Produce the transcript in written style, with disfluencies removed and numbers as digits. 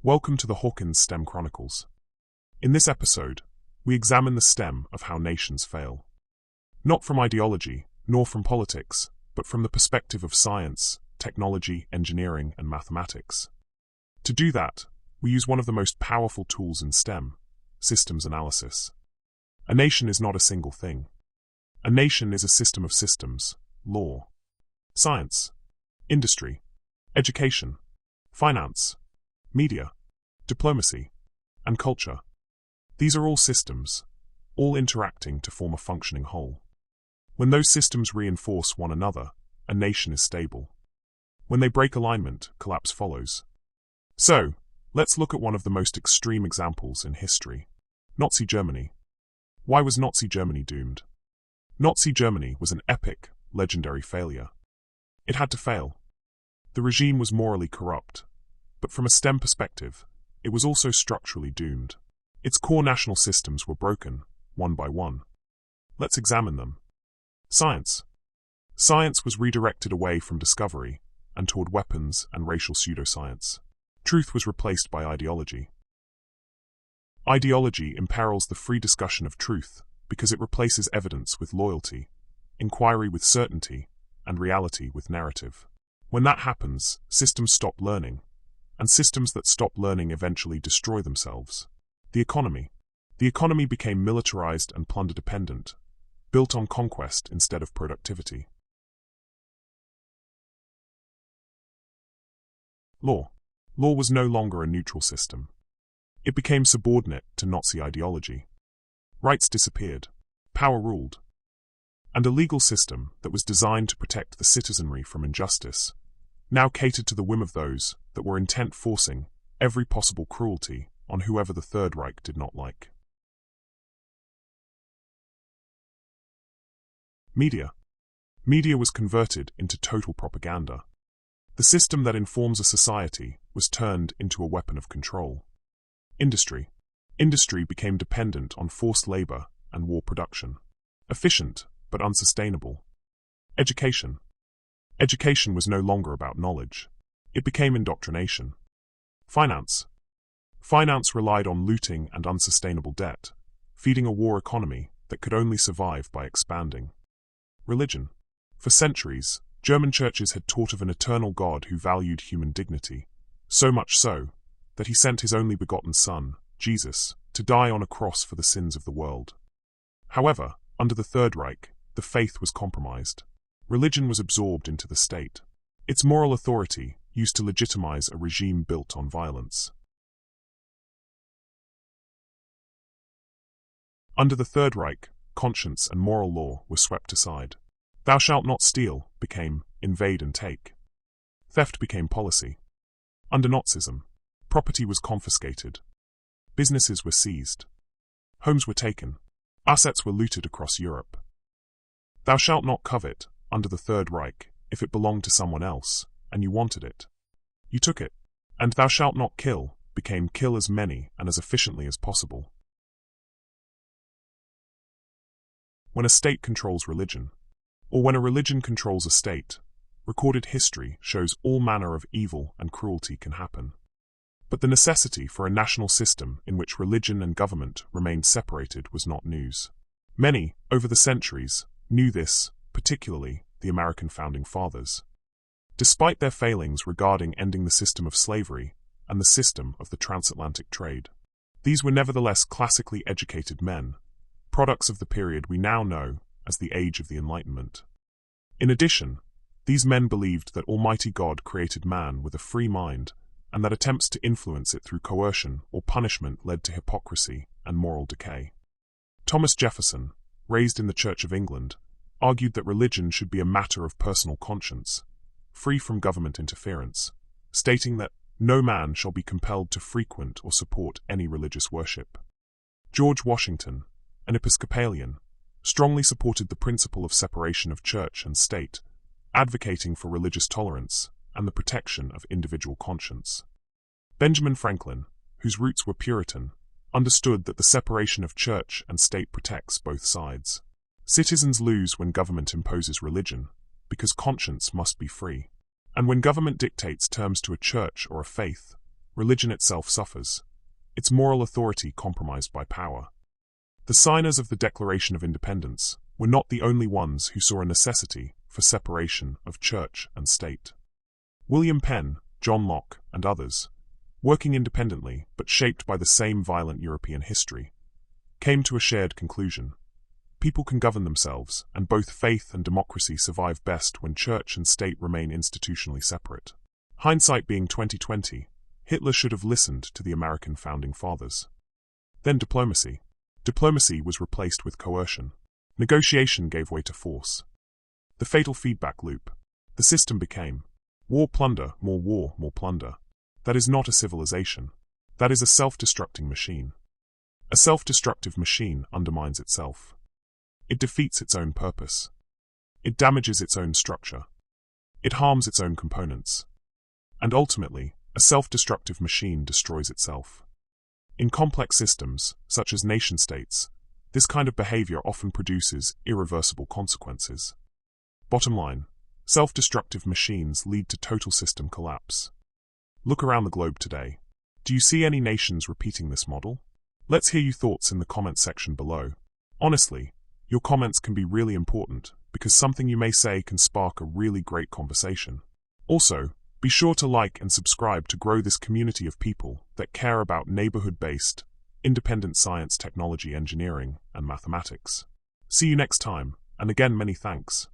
Welcome to the Hawkins STEM Chronicles. In this episode, we examine the stem of how nations fail. Not from ideology, nor from politics, but from the perspective of science, technology, engineering, and mathematics. To do that, we use one of the most powerful tools in STEM, systems analysis. A nation is not a single thing. A nation is a system of systems, law, science, industry, education, finance, media, diplomacy, and culture. These are all systems, all interacting to form a functioning whole. When those systems reinforce one another, a nation is stable. When they break alignment, collapse follows. So, let's look at one of the most extreme examples in history: Nazi Germany. Why was Nazi Germany doomed? Nazi Germany was an epic, legendary failure. It had to fail. The regime was morally corrupt. But from a STEM perspective, it was also structurally doomed. Its core national systems were broken, one by one. Let's examine them. Science. Science was redirected away from discovery and toward weapons and racial pseudoscience. Truth was replaced by ideology. Ideology imperils the free discussion of truth because it replaces evidence with loyalty, inquiry with certainty, and reality with narrative. When that happens, systems stop learning. And systems that stop learning eventually destroy themselves. The economy. The economy became militarized and plunder-dependent, built on conquest instead of productivity. Law. Law was no longer a neutral system. It became subordinate to Nazi ideology. Rights disappeared. Power ruled. And a legal system that was designed to protect the citizenry from injustice now catered to the whim of those that were intent forcing every possible cruelty on whoever the Third Reich did not like. Media. Media was converted into total propaganda. The system that informs a society was turned into a weapon of control. Industry. Industry became dependent on forced labor and war production. Efficient, but unsustainable. Education. Education was no longer about knowledge. It became indoctrination. Finance. Finance relied on looting and unsustainable debt, feeding a war economy that could only survive by expanding. Religion. For centuries, German churches had taught of an eternal God who valued human dignity, so much so that he sent his only begotten Son, Jesus, to die on a cross for the sins of the world. However, under the Third Reich, the faith was compromised. Religion was absorbed into the state. Its moral authority used to legitimize a regime built on violence. Under the Third Reich, conscience and moral law were swept aside. Thou shalt not steal became invade and take. Theft became policy. Under Nazism, property was confiscated. Businesses were seized. Homes were taken. Assets were looted across Europe. Thou shalt not covet, under the Third Reich, if it belonged to someone else, and you wanted it. You took it. And thou shalt not kill became kill as many and as efficiently as possible. When a state controls religion, or when a religion controls a state, recorded history shows all manner of evil and cruelty can happen. But the necessity for a national system in which religion and government remained separated was not news. Many, over the centuries, knew this, particularly the American founding fathers. Despite their failings regarding ending the system of slavery and the system of the transatlantic trade, these were nevertheless classically educated men, products of the period we now know as the Age of the Enlightenment. In addition, these men believed that Almighty God created man with a free mind and that attempts to influence it through coercion or punishment led to hypocrisy and moral decay. Thomas Jefferson, raised in the Church of England, argued that religion should be a matter of personal conscience, free from government interference, stating that no man shall be compelled to frequent or support any religious worship. George Washington, an Episcopalian, strongly supported the principle of separation of church and state, advocating for religious tolerance and the protection of individual conscience. Benjamin Franklin, whose roots were Puritan, understood that the separation of church and state protects both sides. Citizens lose when government imposes religion, because conscience must be free. And when government dictates terms to a church or a faith, religion itself suffers, its moral authority compromised by power. The signers of the Declaration of Independence were not the only ones who saw a necessity for separation of church and state. William Penn, John Locke, and others, working independently but shaped by the same violent European history, came to a shared conclusion. People can govern themselves, and both faith and democracy survive best when church and state remain institutionally separate. Hindsight being 2020, Hitler should have listened to the American founding fathers. Then diplomacy. Diplomacy was replaced with coercion. Negotiation gave way to force. The fatal feedback loop. The system became war, plunder, more plunder. That is not a civilization. That is a self-destructing machine. A self-destructive machine undermines itself. It defeats its own purpose. It damages its own structure. It harms its own components. And ultimately, a self-destructive machine destroys itself. In complex systems, such as nation-states, this kind of behavior often produces irreversible consequences. Bottom line, self-destructive machines lead to total system collapse. Look around the globe today. Do you see any nations repeating this model? Let's hear your thoughts in the comments section below. Honestly, your comments can be really important because something you may say can spark a really great conversation. Also, be sure to like and subscribe to grow this community of people that care about neighborhood-based, independent science, technology, engineering, and mathematics. See you next time, and again many thanks.